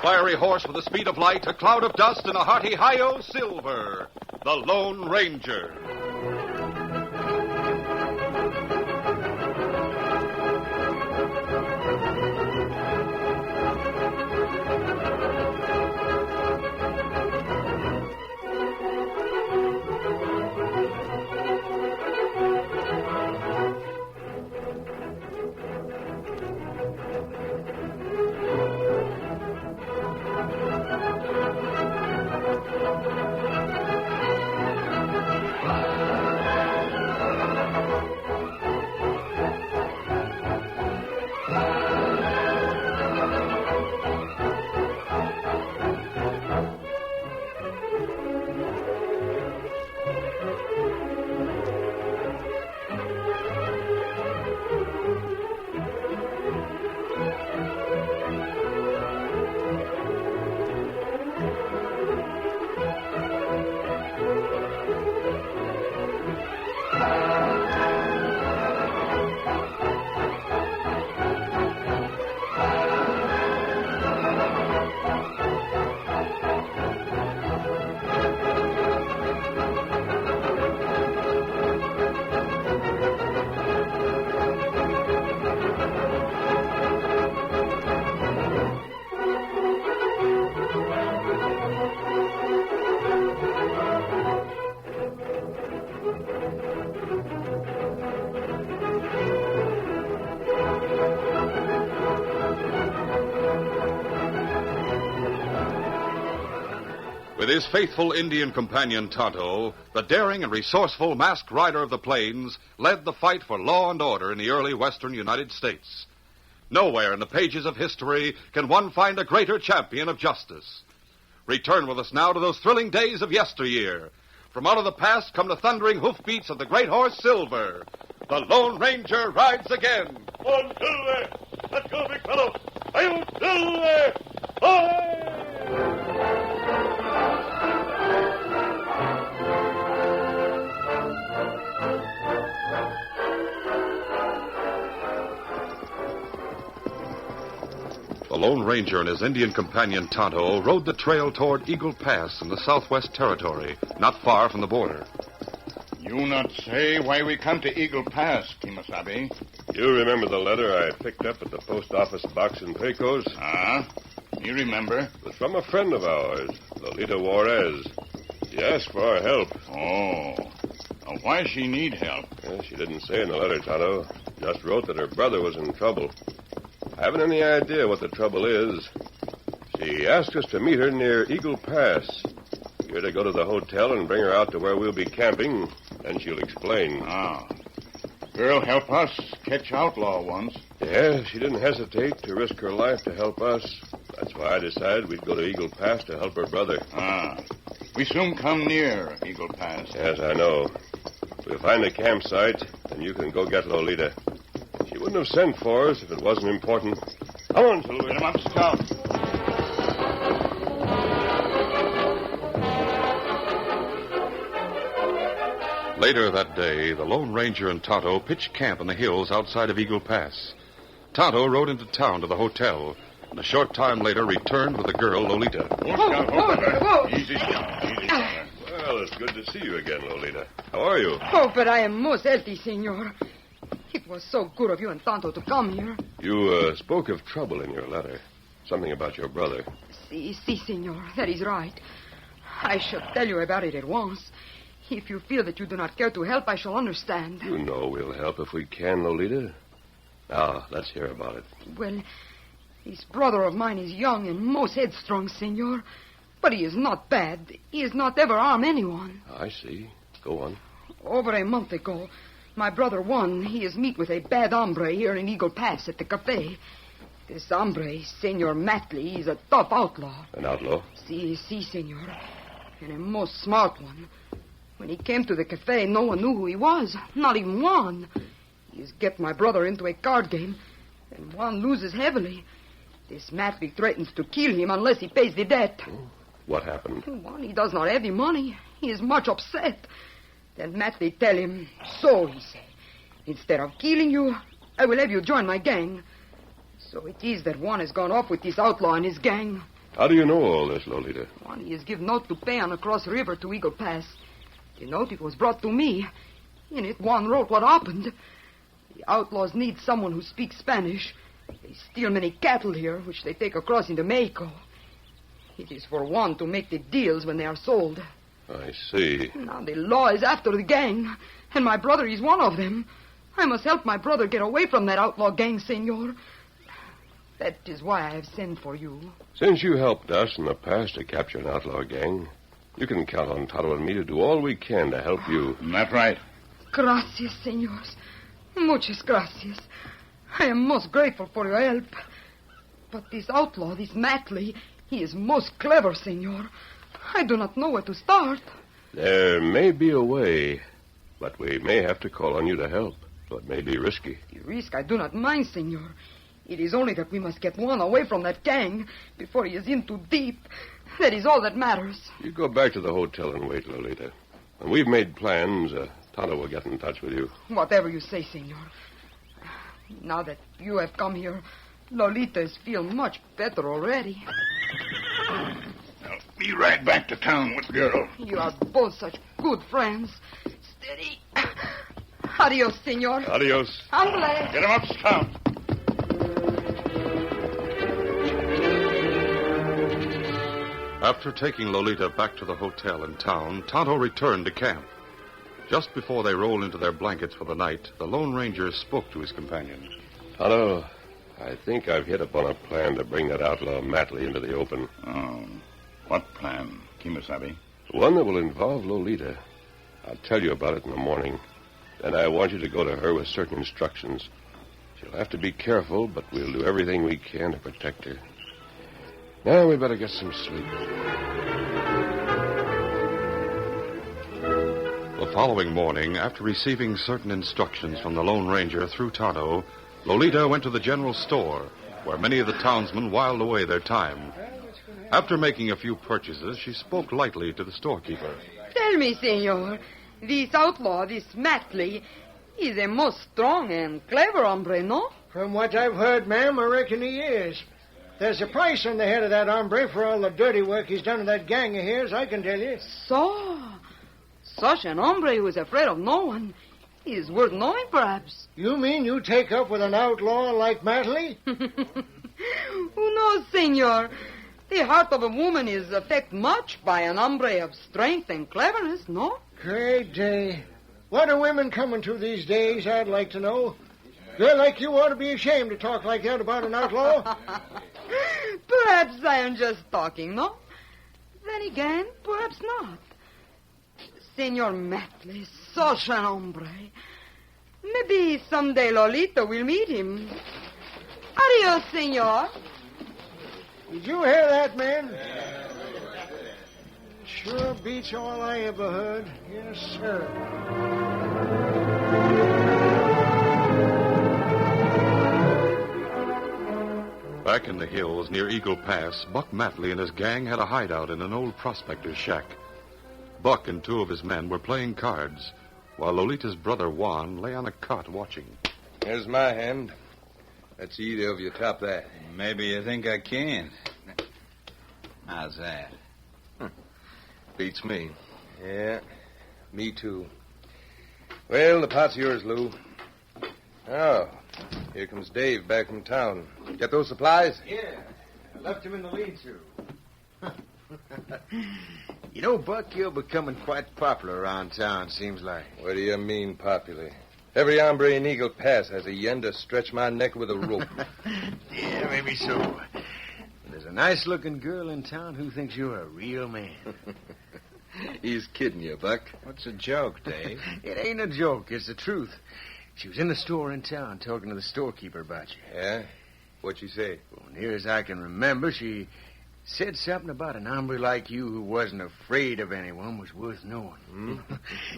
fiery horse with the speed of light, a cloud of dust, and a hearty hi-yo silver. The Lone Ranger. With his faithful Indian companion Tonto, the daring and resourceful masked rider of the plains led the fight for law and order in the early western United States. Nowhere in the pages of history can one find a greater champion of justice. Return with us now to those thrilling days of yesteryear. From out of the past come the thundering hoofbeats of the great horse Silver. The Lone Ranger rides again. On Silver! Let's go, big fellow! I'm Silver! Hi! The Lone Ranger and his Indian companion Tonto rode the trail toward Eagle Pass in the Southwest Territory, not far from the border. You not say why we come to Eagle Pass, Kimasabi? You remember the letter I picked up at the post office box in Pecos? You remember? It was from a friend of ours, Lolita Juarez. She asked for our help. Oh. Now, why she need help? Well, she didn't say in the letter, Tonto. Just wrote that her brother was in trouble. I haven't any idea what the trouble is. She asked us to meet her near Eagle Pass. You're to go to the hotel and bring her out to where we'll be camping, then she'll explain. Girl help us catch outlaw ones. Yeah, she didn't hesitate to risk her life to help us. That's why I decided we'd go to Eagle Pass to help her brother. We soon come near Eagle Pass. Yes, I know. We'll find a campsite, and you can go get Lolita. She wouldn't have sent for us if it wasn't important. Come on, Silver. Get him up, Scout. Later that day, the Lone Ranger and Tonto pitched camp in the hills outside of Eagle Pass. Tonto rode into town to the hotel, and a short time later returned with the girl, Lolita. Whoa. Easy, Scout. Easy, Scout. Well, it's good to see you again, Lolita. How are you? Oh, but I am most healthy, senor. It was so good of you and Tonto to come here. You spoke of trouble in your letter. Something about your brother. Si, senor. That is right. I shall tell you about it at once. If you feel that you do not care to help, I shall understand. You know we'll help if we can, Lolita. Now, let's hear about it. Well, this brother of mine is young and most headstrong, senor. But he is not bad. He has not ever harmed anyone. I see. Go on. Over a month ago, my brother won. He is meet with a bad hombre here in Eagle Pass at the cafe. This hombre, Senor Matley, is a tough outlaw. An outlaw? Si, senor. And a most smart one. When he came to the cafe, no one knew who he was. Not even Juan. He has get my brother into a card game, and Juan loses heavily. This Matley threatens to kill him unless he pays the debt. Oh, what happened? Juan, he does not have the money. He is much upset. Then Matley tell him, so, he say, instead of killing you, I will have you join my gang. So it is that Juan has gone off with this outlaw and his gang. How do you know all this, Lolita? One, he has given note to pay on across river to Eagle Pass. The note, it was brought to me. In it, Juan wrote what happened. The outlaws need someone who speaks Spanish. They steal many cattle here, which they take across into Mexico. It is for Juan to make the deals when they are sold. I see. Now the law is after the gang, and my brother is one of them. I must help my brother get away from that outlaw gang, senor. That is why I have sent for you. Since you helped us in the past to capture an outlaw gang, you can count on Tonto and me to do all we can to help you. That's right. Gracias, senors. Muchas gracias. I am most grateful for your help. But this outlaw, this Matley, he is most clever, senor. I do not know where to start. There may be a way, but we may have to call on you to help, so it may be risky. The risk I do not mind, senor. It is only that we must get Juan away from that gang before he is in too deep. That is all that matters. You go back to the hotel and wait, Lolita. When we've made plans, Tonto will get in touch with you. Whatever you say, senor. Now that you have come here, Lolita's feel much better already. I'll be right back to town with the girl. You are both such good friends. Steady. Adios, senor. Adios. Ándale. Get him up, Scout. After taking Lolita back to the hotel in town, Tonto returned to camp. Just before they rolled into their blankets for the night, the Lone Ranger spoke to his companion. Tonto, I think I've hit upon a plan to bring that outlaw Matley into the open. Oh, what plan, Kimasabi? One that will involve Lolita. I'll tell you about it in the morning. Then I want you to go to her with certain instructions. She'll have to be careful, but we'll do everything we can to protect her. Now we better get some sleep. The following morning, after receiving certain instructions from the Lone Ranger through Tonto, Lolita went to the general store, where many of the townsmen whiled away their time. After making a few purchases, she spoke lightly to the storekeeper. Tell me, senor, this outlaw, this Matley, is a most strong and clever hombre, no? From what I've heard, ma'am, I reckon he is. There's a price on the head of that hombre for all the dirty work he's done to that gang of his, I can tell you. So, such an hombre who is afraid of no one. He is worth knowing, perhaps. You mean you take up with an outlaw like Matley? Who knows, senor? The heart of a woman is affected much by an hombre of strength and cleverness, no? Great day. What are women coming to these days, I'd like to know? Girl like you ought to be ashamed to talk like that about an outlaw. Perhaps I am just talking, no? Then again, perhaps not. Senor Matley, such an hombre. Maybe someday Lolita will meet him. Adios, senor. Did you hear that, man? Sure beats all I ever heard. Yes, sir. Back in the hills near Eagle Pass, Buck Matley and his gang had a hideout in an old prospector's shack. Buck and two of his men were playing cards, while Lolita's brother Juan lay on a cot watching. Here's my hand. Let's see either of you top that. Maybe you think I can. How's that? Beats me. Yeah, me too. Well, the pot's yours, Lou. Oh, here comes Dave back from town. Get those supplies? Yeah, I left him in the lead-through. You know, Buck, you're becoming quite popular around town, seems like. What do you mean, popular? Every hombre in Eagle Pass has a yen to stretch my neck with a rope. Yeah, maybe so. There's a nice-looking girl in town who thinks you're a real man. He's kidding you, Buck. What's a joke, Dave? It ain't a joke. It's the truth. She was in the store in town talking to the storekeeper about you. Yeah? What'd she say? Well, near as I can remember, she said something about an hombre like you who wasn't afraid of anyone was worth knowing. Hmm?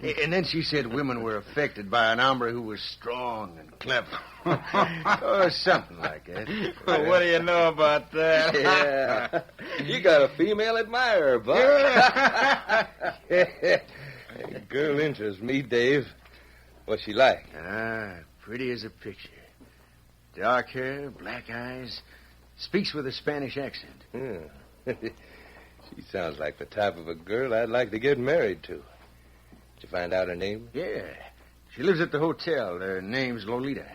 And then she said women were affected by an hombre who was strong and clever. Or something like that. Well, what do you know about that? Yeah. You got a female admirer, Buck. Girl interests me, Dave. What's she like? Pretty as a picture. Dark hair, black eyes. Speaks with a Spanish accent. Yeah. She sounds like the type of a girl I'd like to get married to. Did you find out her name? Yeah. She lives at the hotel. Her name's Lolita.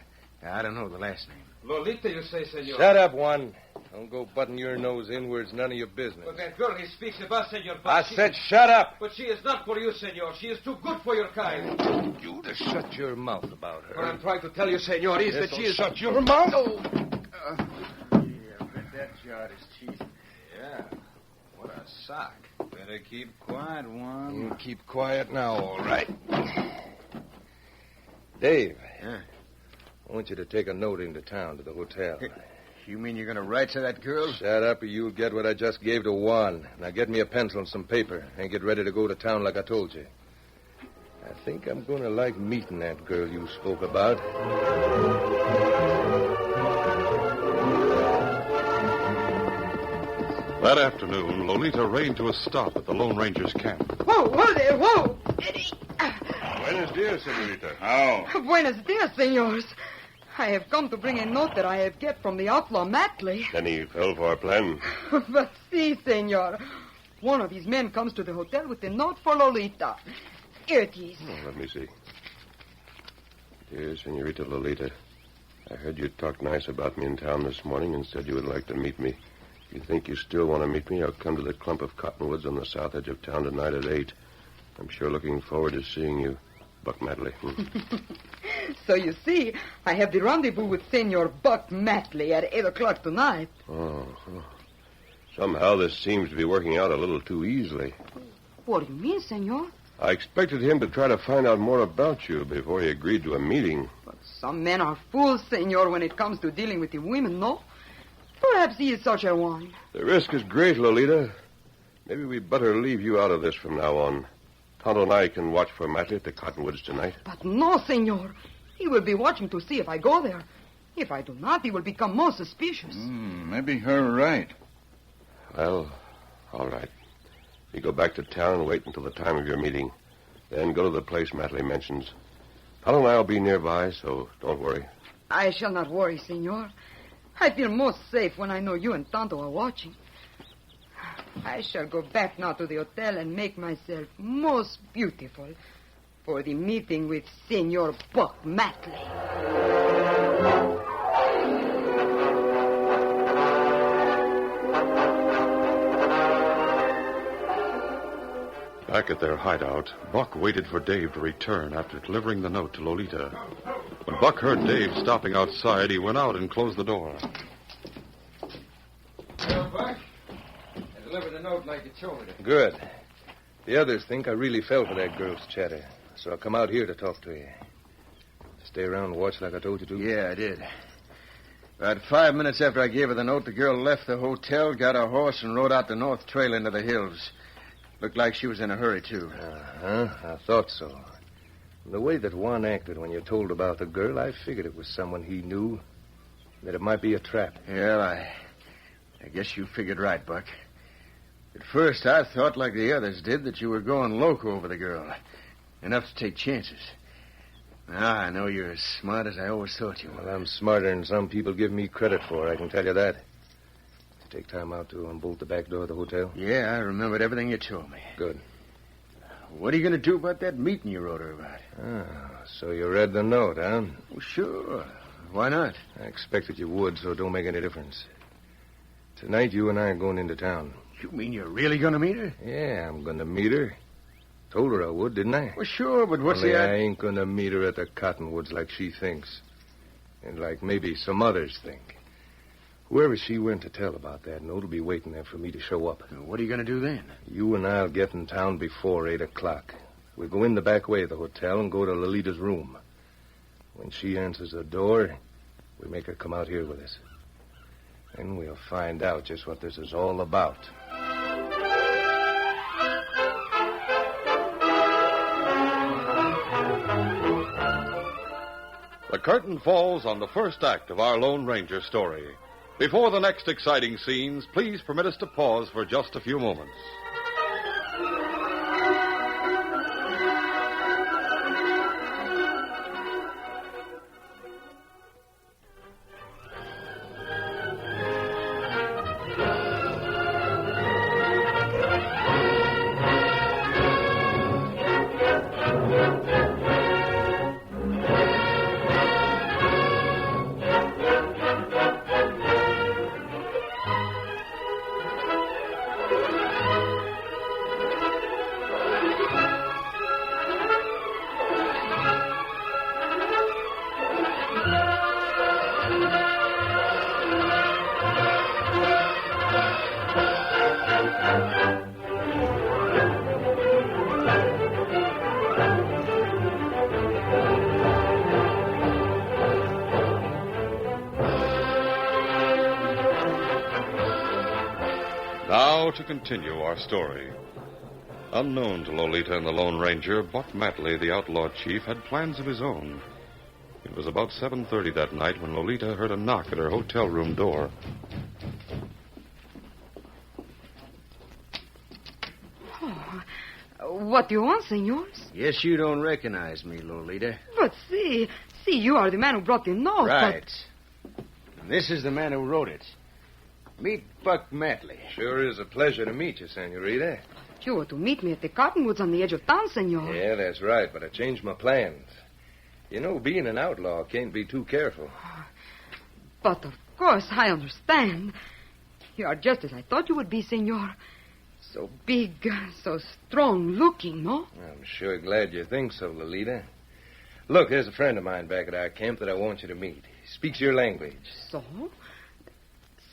I don't know the last name. Lolita, you say, senor? Shut up, Juan. Don't go butting your nose in where it's none of your business. But that girl he speaks about, senor. I said shut up. But she is not for you, senor. She is too good for your kind. You just shut your mouth about her. What I'm trying to tell you, senor, is that she is... Shut your mouth. Yeah, I bet that jar is cheap. Yeah. What a sock. Better keep quiet, Juan. You keep quiet now, all right. Dave. Yeah? I want you to take a note into town to the hotel. You mean you're going to write to that girl? Shut up or you'll get what I just gave to Juan. Now get me a pencil and some paper and get ready to go to town like I told you. I think I'm going to like meeting that girl you spoke about. That afternoon, Lolita reined to a stop at the Lone Ranger's camp. Whoa there, whoa. Eddie. Buenos dias, senorita. How? Buenos dias, senors. I have come to bring a note that I have get from the outlaw Mackley. Then he fell for our plan. But see, senor, one of his men comes to the hotel with a note for Lolita. Here it is. Oh, let me see. Dear Senorita Lolita, I heard you talk nice about me in town this morning and said you would like to meet me. If you think you still want to meet me, I'll come to the clump of cottonwoods on the south edge of town tonight at 8. I'm sure looking forward to seeing you, Buck Matley. So you see, I have the rendezvous with Senor Buck Matley at 8 o'clock tonight. Oh. Somehow this seems to be working out a little too easily. What do you mean, senor? I expected him to try to find out more about you before he agreed to a meeting. But some men are fools, senor, when it comes to dealing with the women, no? Perhaps he is such a one. The risk is great, Lolita. Maybe we'd better leave you out of this from now on. Tonto and I can watch for Matley at the cottonwoods tonight. But no, senor. He will be watching to see if I go there. If I do not, he will become more suspicious. Maybe her right. Well, all right. You go back to town and wait until the time of your meeting. Then go to the place Matley mentions. Tonto and I will be nearby, so don't worry. I shall not worry, senor. I feel most safe when I know you and Tonto are watching. I shall go back now to the hotel and make myself most beautiful for the meeting with Senor Buck Matley. Back at their hideout, Buck waited for Dave to return after delivering the note to Lolita. When Buck heard Dave stopping outside, he went out and closed the door. Well, Buck, I delivered the note like you told me to. Good. The others think I really fell for that girl's chatter, so I'll come out here to talk to you. Stay around and watch like I told you to? Yeah, I did. About 5 minutes after I gave her the note, the girl left the hotel, got a horse, and rode out the north trail into the hills. Looked like she was in a hurry, too. Uh-huh. I thought so. The way that Juan acted when you told about the girl, I figured it was someone he knew, that it might be a trap. Yeah, I guess you figured right, Buck. At first, I thought, like the others did, that you were going loco over the girl. Enough to take chances. Now, I know you're as smart as I always thought you were. Well, I'm smarter than some people give me credit for, I can tell you that. Take time out to unbolt the back door of the hotel? Yeah, I remembered everything you told me. Good. What are you going to do about that meeting you wrote her about? So you read the note, huh? Well, sure. Why not? I expected you would, so it don't make any difference. Tonight, you and I are going into town. You mean you're really going to meet her? Yeah, I'm going to meet her. Told her I would, didn't I? Well, sure, but what's Only the... I ain't going to meet her at the cottonwoods like she thinks. And like maybe some others think. Whoever she went to tell about that note will be waiting there for me to show up. What are you going to do then? You and I'll get in town before 8 o'clock. We'll go in the back way of the hotel and go to Lolita's room. When she answers the door, we make her come out here with us. Then we'll find out just what this is all about. The curtain falls on the first act of our Lone Ranger story. Before the next exciting scenes, please permit us to pause for just a few moments. Now to continue our story. Unknown to Lolita and the Lone Ranger, Buck Matley, the outlaw chief, had plans of his own. It was about 7:30 that night when Lolita heard a knock at her hotel room door. Oh, what do you want, senors? Guess you don't recognize me, Lolita. But see, you are the man who brought the note. Right. And this is the man who wrote it. Meet Buck Matley. Sure is a pleasure to meet you, senorita. But you were to meet me at the cottonwoods on the edge of town, senor. Yeah, that's right, but I changed my plans. You know, being an outlaw can't be too careful. But of course, I understand. You are just as I thought you would be, senor. So big, so strong-looking, no? I'm sure glad you think so, Lolita. Look, there's a friend of mine back at our camp that I want you to meet. He speaks your language. So?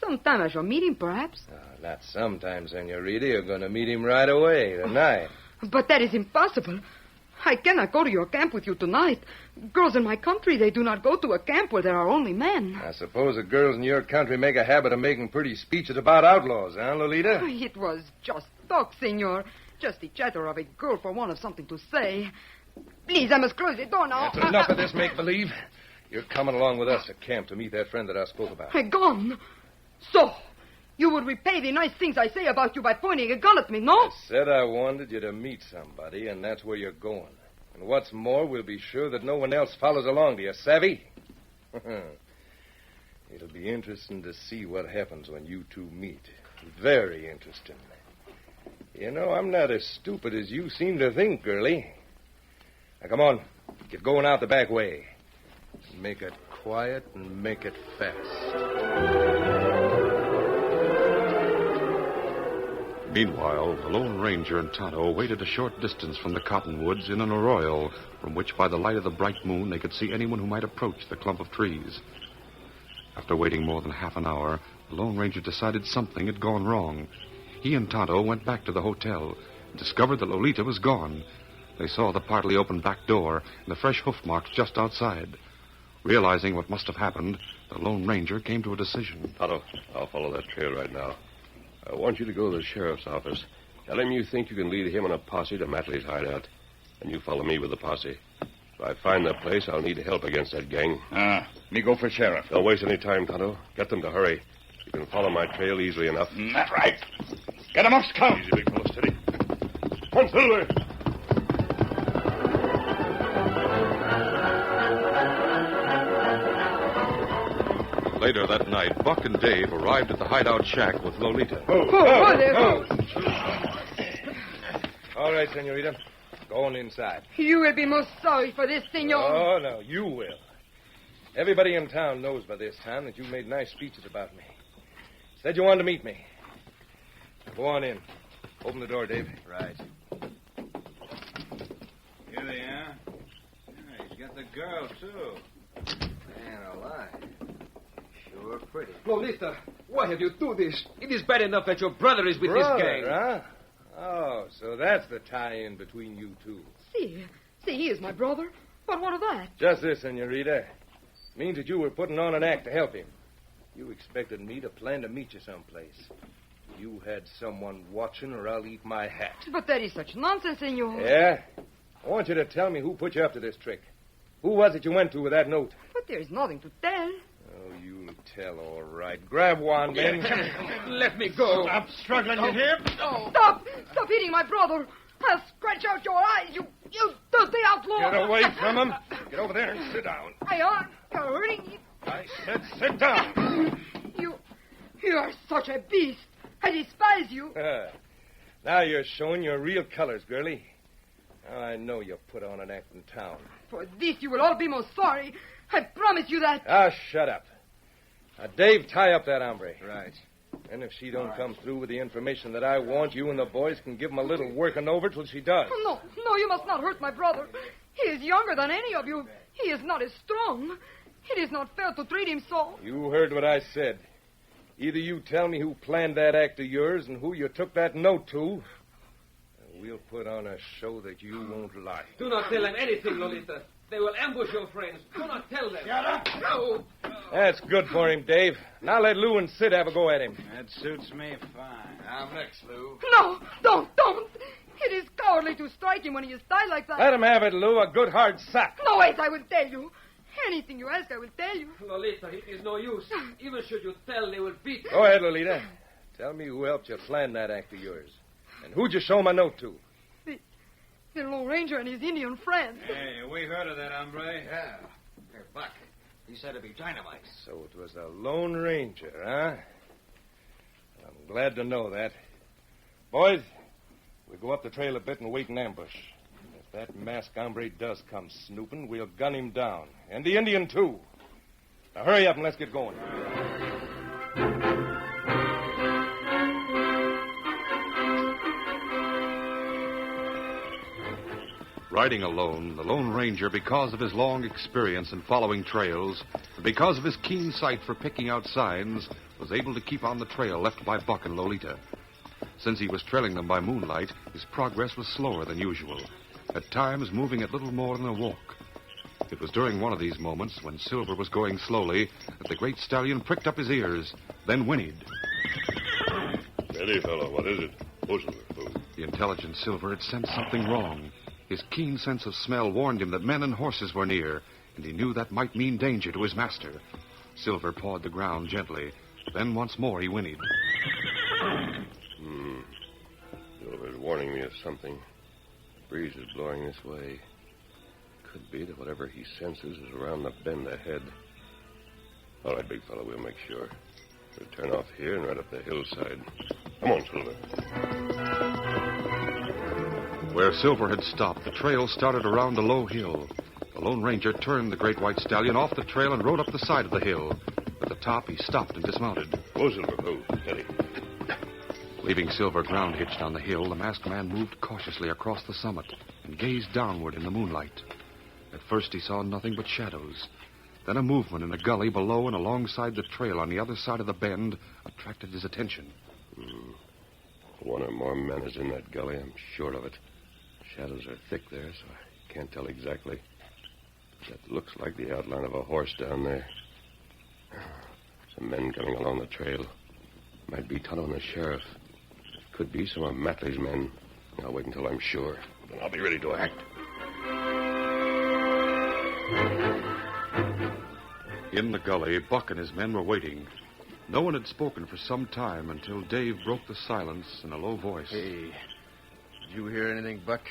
Sometime I shall meet him, perhaps. Not sometime, senorita. You're going to meet him right away, tonight. But that is impossible. I cannot go to your camp with you tonight. Girls in my country, they do not go to a camp where there are only men. I suppose the girls in your country make a habit of making pretty speeches about outlaws, huh, Lolita? It was just talk, senor. Just the chatter of a girl for want of something to say. Please, I must close the door now. That's enough of this make-believe. You're coming along with us to camp to meet that friend that I spoke about. Gone? So, you would repay the nice things I say about you by pointing a gun at me, no? I said I wanted you to meet somebody, and that's where you're going. And what's more, we'll be sure that no one else follows along. Do you savvy? It'll be interesting to see what happens when you two meet. Very interesting. You know, I'm not as stupid as you seem to think, girlie. Now, come on. Get going out the back way. Make it quiet and make it fast. Meanwhile, the Lone Ranger and Tonto waited a short distance from the cottonwoods in an arroyo from which, by the light of the bright moon, they could see anyone who might approach the clump of trees. After waiting more than half an hour, the Lone Ranger decided something had gone wrong. He and Tonto went back to the hotel and discovered that Lolita was gone. They saw the partly open back door and the fresh hoof marks just outside. Realizing what must have happened, the Lone Ranger came to a decision. Tonto, I'll follow that trail right now. I want you to go to the sheriff's office. Tell him you think you can lead him and a posse to Matley's hideout. And you follow me with the posse. If I find that place, I'll need help against that gang. Me go for sheriff. Don't waste any time, Tonto. Get them to hurry. You can follow my trail easily enough. That's right. Get him up, Scout. Easy, big fellow. Steady. Come on, Silver. Later that night, Buck and Dave arrived at the hideout shack with Lolita. All right, senorita. Go on inside. You will be most sorry for this, senor. Oh, no, you will. Everybody in town knows by this time that you made nice speeches about me. Said you wanted to meet me. Go on in. Open the door, Dave. Right. Here they are. Yeah, he's got the girl, too. Man alive. Sure pretty. Lolita, why have you do this? It is bad enough that your brother is with this gang. Huh? Oh, so that's the tie-in between you two. See, he is my brother. But what of that? Just this, senorita. Means that you were putting on an act to help him. You expected me to plan to meet you someplace. You had someone watching, or I'll eat my hat. But that is such nonsense, senor. Yeah? I want you to tell me who put you up to this trick. Who was it you went to with that note? But there is nothing to tell. Oh, you'll tell, all right. Grab one, men. Let me go. Stop struggling, you hear? Oh. Stop hitting my brother. I'll scratch out your eyes, you dirty outlaw. Get away from him. Get over there and sit down. You're hurting me. I said sit down. You are such a beast. I despise you. Now you're showing your real colors, girlie. Now I know you put on an act in town. For this you will all be most sorry. I promise you that. Ah, shut up. Now, Dave, tie up that hombre. Right. And if she don't come through with the information that I want, you and the boys can give him a little working over till she does. No, you must not hurt my brother. He is younger than any of you. He is not as strong. It is not fair to treat him so. You heard what I said. Either you tell me who planned that act of yours and who you took that note to, and we'll put on a show that you won't like. Do not tell him anything, Lolita. They will ambush your friends. Do not tell them. Shut up. No. That's good for him, Dave. Now let Lou and Sid have a go at him. That suits me fine. I'm next, Lou. No, don't. It is cowardly to strike him when he is tied like that. Let him have it, Lou. A good hard sack. No, wait, I will tell you. Anything you ask, I will tell you. Lolita, it is no use. Even should you tell, they will beat you. Go ahead, Lolita. Tell me who helped you plan that act of yours. And who'd you show my note to? The Lone Ranger and his Indian friend. Hey, we heard of that, hombre. Yeah. Here, Buck. He said it'd be dynamite. So it was the Lone Ranger, huh? I'm glad to know that. Boys, we'll go up the trail a bit and wait in ambush. If that masked hombre does come snooping, we'll gun him down. And the Indian, too. Now hurry up and let's get going. Riding alone, the Lone Ranger, because of his long experience in following trails, and because of his keen sight for picking out signs, was able to keep on the trail left by Buck and Lolita. Since he was trailing them by moonlight, his progress was slower than usual, at times moving at little more than a walk. It was during one of these moments, when Silver was going slowly, that the great stallion pricked up his ears, then whinnied. Steady, fellow. What is it? Oh, Silver. Oh. The intelligent Silver had sensed something wrong. His keen sense of smell warned him that men and horses were near, and he knew that might mean danger to his master. Silver pawed the ground gently. Then once more he whinnied. Silver's warning me of something. The breeze is blowing this way. Could be that whatever he senses is around the bend ahead. All right, big fellow, we'll make sure. We'll turn off here and right up the hillside. Come on, Silver. Where Silver had stopped, the trail started around a low hill. The Lone Ranger turned the great white stallion off the trail and rode up the side of the hill. At the top, he stopped and dismounted. Oh, Silver. Oh, steady. Leaving Silver ground hitched on the hill, the masked man moved cautiously across the summit and gazed downward in the moonlight. At first, he saw nothing but shadows. Then a movement in a gully below and alongside the trail on the other side of the bend attracted his attention. One or more men is in that gully, I'm sure of it. Shadows are thick there, so I can't tell exactly. That looks like the outline of a horse down there. Some men coming along the trail. Might be Tonto and the sheriff. Could be some of Matley's men. I'll wait until I'm sure. Then I'll be ready to act. In the gully, Buck and his men were waiting. No one had spoken for some time until Dave broke the silence in a low voice. Hey, did you hear anything, Buck?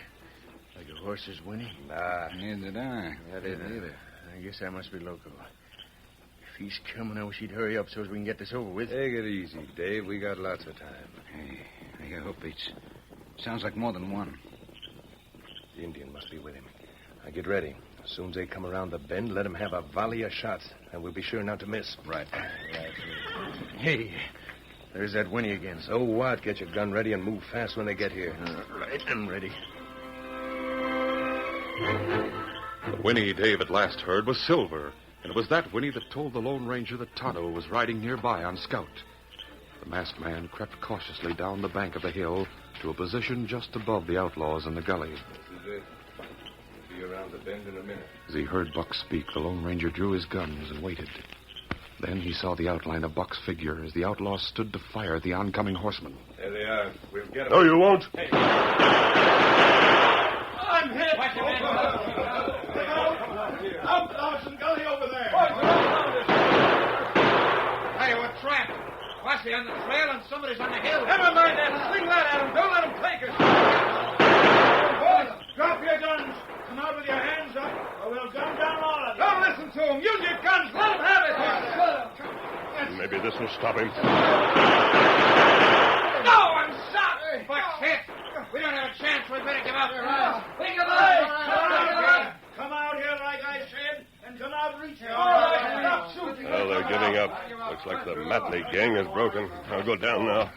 Like a horse's whinny? Nah. Neither did I. I didn't either. I guess I must be loco. If he's coming, I wish he'd hurry up so as we can get this over with. Take it easy, Dave. We got lots of time. Hey, I got hoofbeats. Sounds like more than one. The Indian must be with him. Now get ready. As soon as they come around the bend, let him have a volley of shots, and we'll be sure not to miss. Right. Hey, there's that whinny again. So what? Get your gun ready and move fast when they get here. Right, I'm ready. The whinny Dave at last heard was Silver, and it was that whinny that told the Lone Ranger that Tonto was riding nearby on scout. The masked man crept cautiously down the bank of the hill to a position just above the outlaws in the gully. This is it. We'll be around the bend in a minute. As he heard Buck speak, the Lone Ranger drew his guns and waited. Then he saw the outline of Buck's figure as the outlaws stood to fire at the oncoming horsemen. There they are. We'll get them. No, you won't. Hey. I'm hit! Outlaws and gully over there. Hey, we're trapped. Posse on the trail and somebody's on the hill. Never mind that. Swing that at him. Don't let him take us. Boys, drop your guns. Come out with your hands up, or we'll gun down all of you. Don't listen to him. Use your guns. Let him have it. Maybe this will stop him. No, I'm shot. Buck's hit. We don't have a chance. We better give up. We give up. Come out here, like I said, and come out reaching. Stop shooting. Well, they're giving up. Looks like the Matley gang is broken. I'll go down now.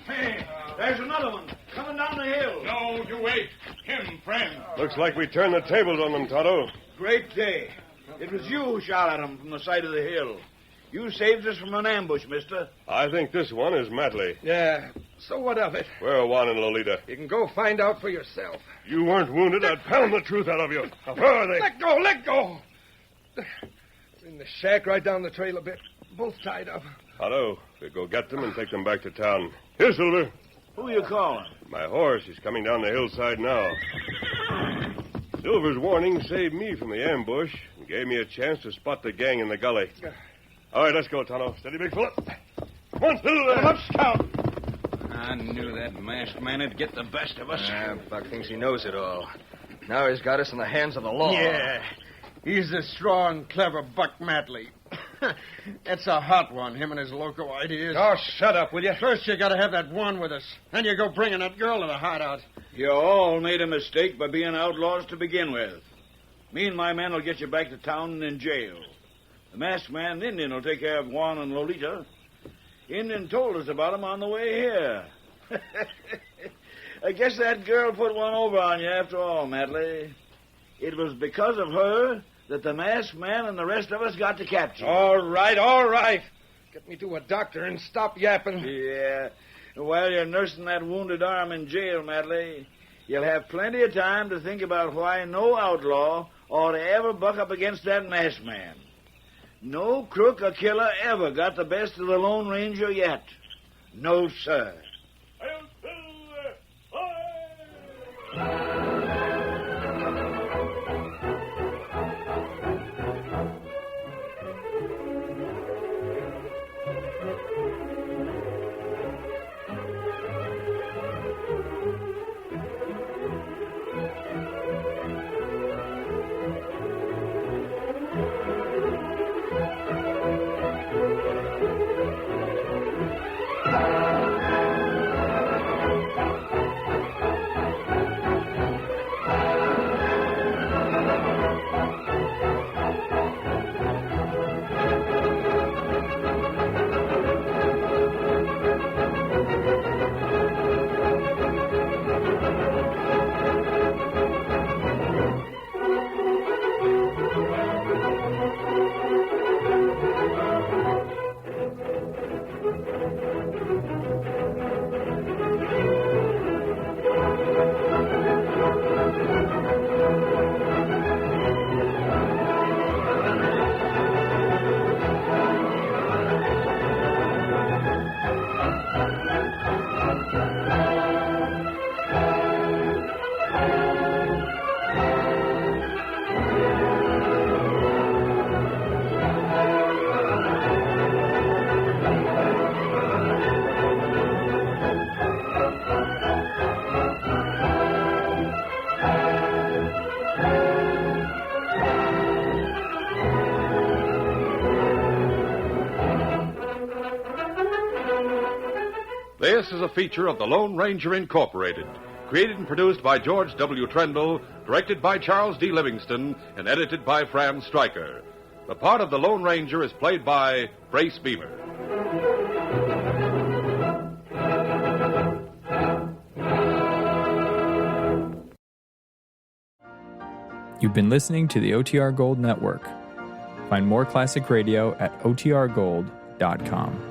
Hey, there's another one coming down the hill. No, you wait. Him, friend. Looks like we turned the tables on them, Tonto. Great day. It was you who shot at him from the side of the hill. You saved us from an ambush, mister. I think this one is Matley. Yeah, so what of it? Where are Juan and Lolita? You can go find out for yourself. You weren't wounded, I'd pound the truth out of you. Now, where are they? Let go! They're in the shack right down the trail a bit. Both tied up. Otto, we'll go get them and take them back to town. Here, Silver. Who you calling? My horse is coming down the hillside now. Silver's warning saved me from the ambush and gave me a chance to spot the gang in the gully. All right, let's go, Tonto. Steady, big fella. Come on, Silver. Come up, Scout. I knew that masked man would get the best of us. Buck thinks he knows it all. Now he's got us in the hands of the law. Yeah. He's the strong, clever Buck Matley. That's a hot one, him and his loco ideas. Oh, shut up, will you? First, you gotta have that one with us. Then you go bringing that girl to the hideout. You all made a mistake by being outlaws to begin with. Me and my men will get you back to town and in jail. The masked man and Indian will take care of Juan and Lolita. Indian told us about them on the way here. I guess that girl put one over on you after all, Matley. It was because of her that the masked man and the rest of us got to capture you. All right. Get me to a doctor and stop yapping. Yeah. While you're nursing that wounded arm in jail, Matley, you'll have plenty of time to think about why no outlaw ought to ever buck up against that masked man. No crook or killer ever got the best of the Lone Ranger yet. No, sir. This is a feature of the Lone Ranger Incorporated, created and produced by George W. Trendle, directed by Charles D. Livingston, and edited by Fram Stryker. The part of the Lone Ranger is played by Brace Beamer. You've been listening to the OTR Gold Network. Find more classic radio at otrgold.com.